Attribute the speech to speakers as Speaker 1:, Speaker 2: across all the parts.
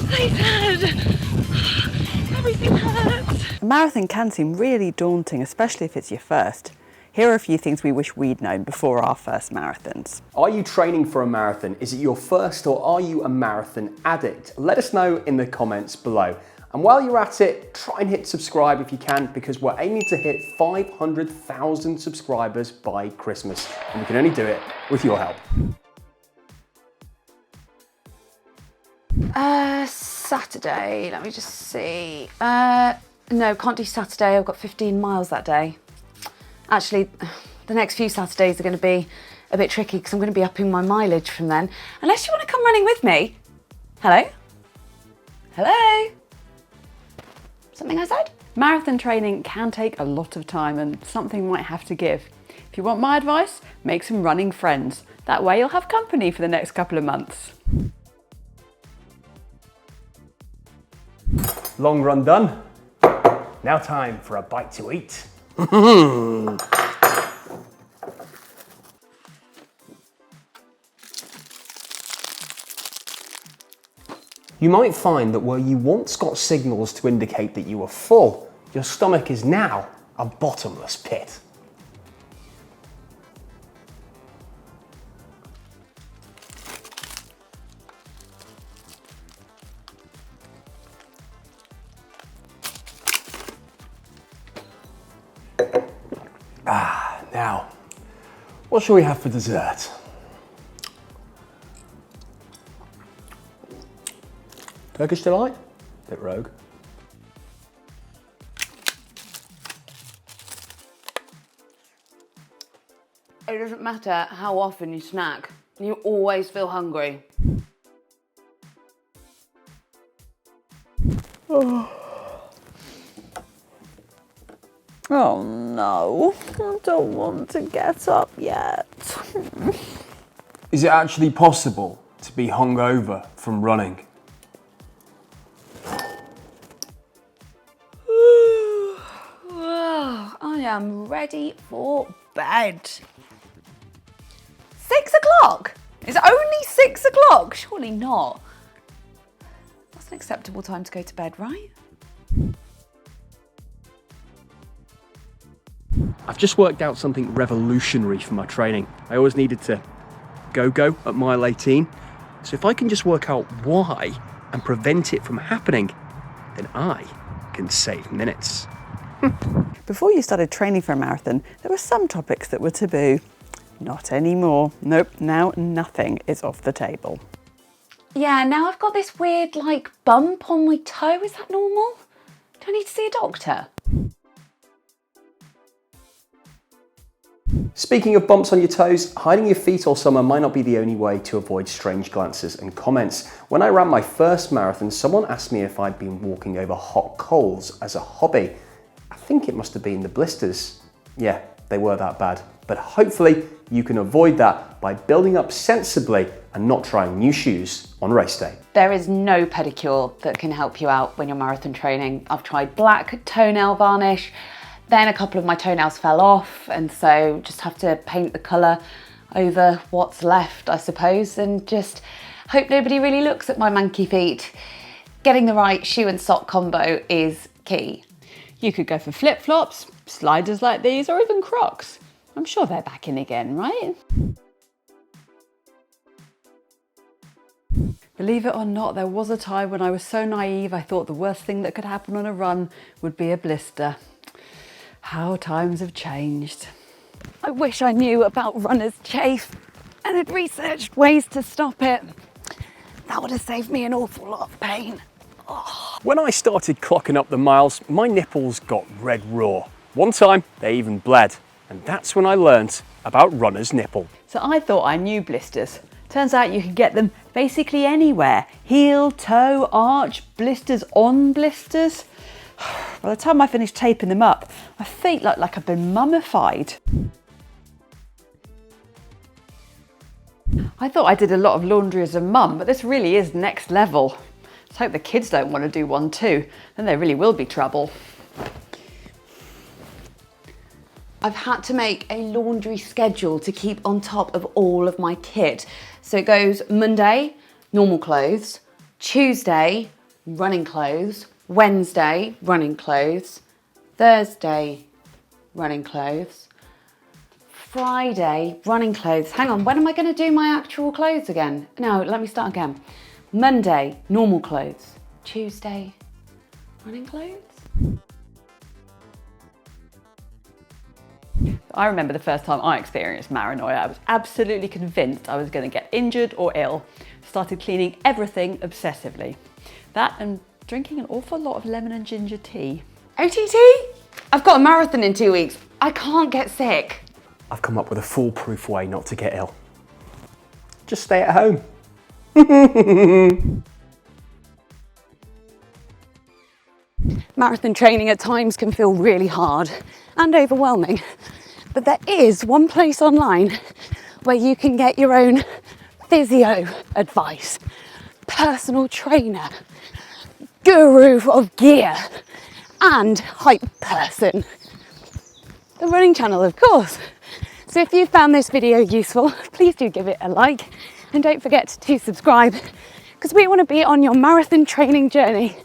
Speaker 1: Satan! Everything hurts.
Speaker 2: A marathon can seem really daunting, especially if it's your first. Here are a few things we wish we'd known before our first marathons.
Speaker 3: Are you training for a marathon? Is it your first, or are you a marathon addict? Let us know in the comments below. And while you're at it, try and hit subscribe if you can, because we're aiming to hit 500,000 subscribers by Christmas. And we can only do it with your help.
Speaker 4: Saturday, let me just see. No, can't do Saturday, I've got 15 miles that day. Actually, the next few Saturdays are going to be a bit tricky because I'm going to be upping my mileage from then. Unless you want to come running with me. Hello? Hello? Something I said?
Speaker 2: Marathon training can take a lot of time and something might have to give. If you want my advice, make some running friends. That way you'll have company for the next couple of months.
Speaker 3: Long run done. Now time for a bite to eat. You might find that where you once got signals to indicate that you were full, your stomach is now a bottomless pit. Now, what shall we have for dessert? Turkish delight? Bit rogue.
Speaker 4: It doesn't matter how often you snack, you always feel hungry.
Speaker 2: Oh no, I don't want to get up yet.
Speaker 3: Is it actually possible to be hungover from running?
Speaker 4: I am ready for bed. 6 o'clock? It's only 6 o'clock? Surely not. That's an acceptable time to go to bed, right?
Speaker 3: I've just worked out something revolutionary for my training. I always needed to go at mile 18. So if I can just work out why and prevent it from happening, then I can save minutes.
Speaker 2: Before you started training for a marathon, there were some topics that were taboo. Not anymore. Nope, now nothing is off the table.
Speaker 4: Yeah, now I've got this weird, bump on my toe. Is that normal? Do I need to see a doctor?
Speaker 3: Speaking of bumps on your toes, hiding your feet all summer might not be the only way to avoid strange glances and comments. When I ran my first marathon, someone asked me if I'd been walking over hot coals as a hobby. I think it must have been the blisters. Yeah, they were that bad. But hopefully you can avoid that by building up sensibly and not trying new shoes on race day.
Speaker 4: There is no pedicure that can help you out when you're marathon training. I've tried black toenail varnish, then a couple of my toenails fell off, and so just have to paint the colour over what's left, I suppose, and just hope nobody really looks at my manky feet. Getting the right shoe and sock combo is key.
Speaker 2: You could go for flip-flops, sliders like these, or even Crocs. I'm sure they're back in again, right? Believe it or not, there was a time when I was so naive I thought the worst thing that could happen on a run would be a blister. How times have changed. I wish I knew about runner's chafe and had researched ways to stop it. That would have saved me an awful lot of pain. Oh.
Speaker 3: When I started clocking up the miles, my nipples got red raw. One time, they even bled. And that's when I learnt about runner's nipple.
Speaker 2: So I thought I knew blisters. Turns out you can get them basically anywhere. Heel, toe, arch, blisters on blisters. By the time I finished taping them up, my feet looked like I've been mummified. I thought I did a lot of laundry as a mum, but this really is next level. Let's hope the kids don't want to do one too, then there really will be trouble.
Speaker 4: I've had to make a laundry schedule to keep on top of all of my kit. So it goes Monday, normal clothes, Tuesday, running clothes. Wednesday, running clothes. Thursday, running clothes. Friday, running clothes. Hang on, when am I going to do my actual clothes again? No, let me start again. Monday, normal clothes. Tuesday, running clothes.
Speaker 2: I remember the first time I experienced Maranoia. I was absolutely convinced I was going to get injured or ill. Started cleaning everything obsessively. That and drinking an awful lot of lemon and ginger tea.
Speaker 4: OTT? I've got a marathon in 2 weeks. I can't get sick.
Speaker 3: I've come up with a foolproof way not to get ill. Just stay at home.
Speaker 4: Marathon training at times can feel really hard and overwhelming, but there is one place online where you can get your own physio advice, personal trainer, guru of gear, and hype person. The running channel, of course. So if you found this video useful, please do give it a like and don't forget to subscribe, because we want to be on your marathon training journey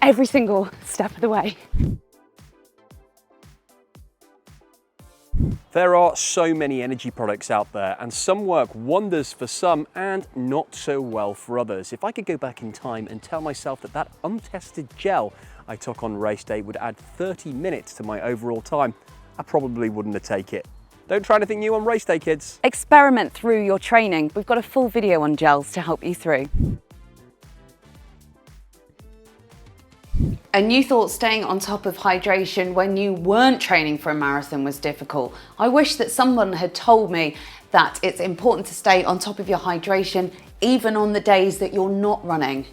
Speaker 4: every single step of the way.
Speaker 3: There are so many energy products out there, and some work wonders for some and not so well for others. If I could go back in time and tell myself that that untested gel I took on race day would add 30 minutes to my overall time, I probably wouldn't have taken it. Don't try anything new on race day, kids.
Speaker 4: Experiment through your training. We've got a full video on gels to help you through. And you thought staying on top of hydration when you weren't training for a marathon was difficult. I wish that someone had told me that it's important to stay on top of your hydration even on the days that you're not running.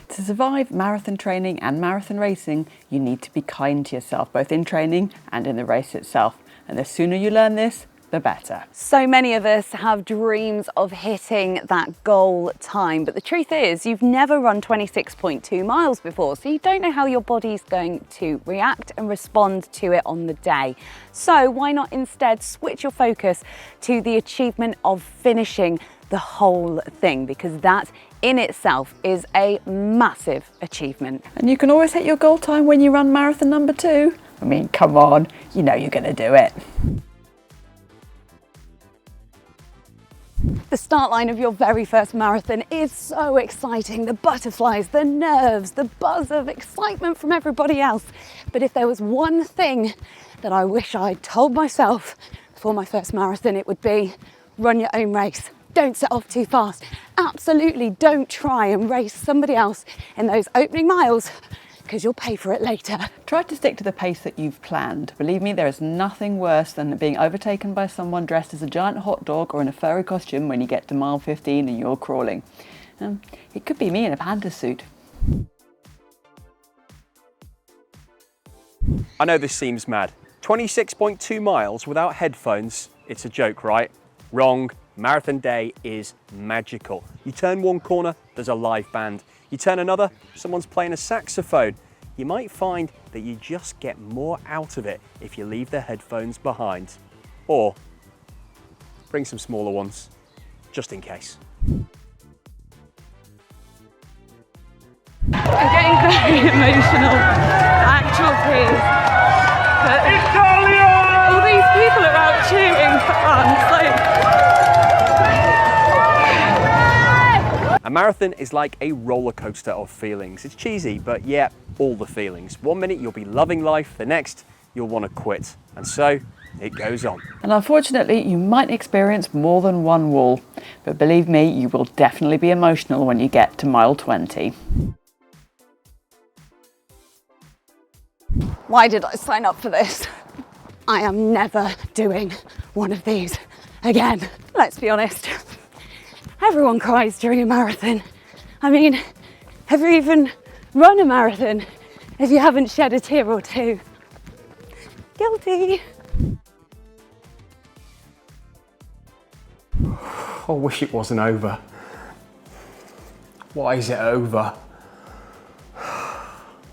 Speaker 2: To survive marathon training and marathon racing, you need to be kind to yourself, both in training and in the race itself. And the sooner you learn this, the better.
Speaker 4: So many of us have dreams of hitting that goal time, but the truth is you've never run 26.2 miles before, so you don't know how your body's going to react and respond to it on the day. So why not instead switch your focus to the achievement of finishing the whole thing, because that in itself is a massive achievement.
Speaker 2: And you can always hit your goal time when you run marathon number 2. I mean, come on, you know you're going to do it.
Speaker 4: The start line of your very first marathon is so exciting. The butterflies, the nerves, the buzz of excitement from everybody else. But if there was one thing that I wish I'd told myself before my first marathon, it would be run your own race. Don't set off too fast. Absolutely don't try and race somebody else in those opening miles, because you'll pay for it later.
Speaker 2: Try to stick to the pace that you've planned. Believe me, there is nothing worse than being overtaken by someone dressed as a giant hot dog or in a furry costume when you get to mile 15 and you're crawling. It could be me in a panda suit.
Speaker 3: I know this seems mad. 26.2 miles without headphones, it's a joke, right? Wrong. Marathon day is magical. You turn one corner, there's a live band. You turn another, someone's playing a saxophone. You might find that you just get more out of it if you leave the headphones behind. Or bring some smaller ones, just in case.
Speaker 1: I'm getting very emotional. Actual tears. But all these people are out cheering for France.
Speaker 3: A marathon is like a roller coaster of feelings. It's cheesy, but yeah, all the feelings. One minute you'll be loving life, the next you'll want to quit. And so it goes on.
Speaker 2: And unfortunately, you might experience more than one wall, but believe me, you will definitely be emotional when you get to mile 20.
Speaker 4: Why did I sign up for this? I am never doing one of these again. Let's be honest. Everyone cries during a marathon. I mean, have you even run a marathon if you haven't shed a tear or two? Guilty.
Speaker 3: I wish it wasn't over. Why is it over?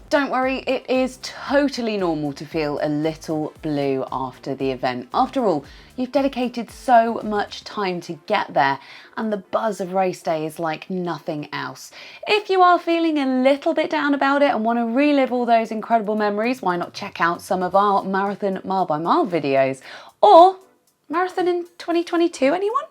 Speaker 4: Don't worry, it is totally normal to feel a little blue after the event. After all, you've dedicated so much time to get there, and the buzz of race day is like nothing else. If you are feeling a little bit down about it and want to relive all those incredible memories, why not check out some of our marathon mile by mile videos? Or marathon in 2022, anyone?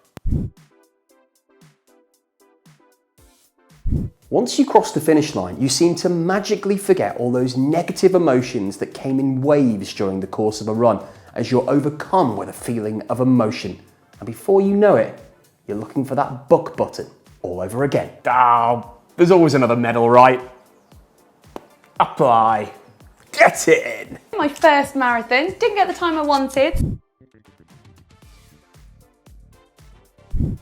Speaker 3: Once you cross the finish line, you seem to magically forget all those negative emotions that came in waves during the course of a run as you're overcome with a feeling of emotion. And before you know it, you're looking for that book button all over again. Oh, there's always another medal, right? Apply. Get it in.
Speaker 4: My first marathon, didn't get the time I wanted.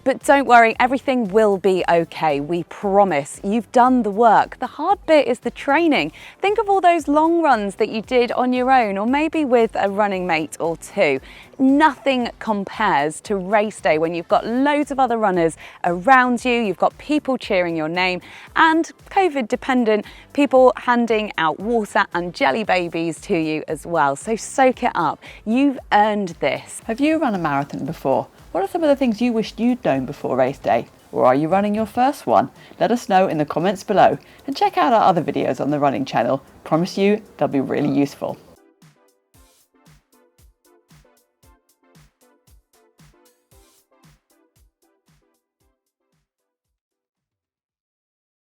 Speaker 4: But don't worry, everything will be okay, we promise. You've done the work. The hard bit is the training. Think of all those long runs that you did on your own, or maybe with a running mate or two. Nothing compares to race day when you've got loads of other runners around you, you've got people cheering your name, and COVID dependent, people handing out water and jelly babies to you as well. So soak it up. You've earned this.
Speaker 2: Have you run a marathon before? What are some of the things you wished you'd known before race day? Or are you running your first one? Let us know in the comments below, and check out our other videos on the running channel. Promise you they'll be really useful.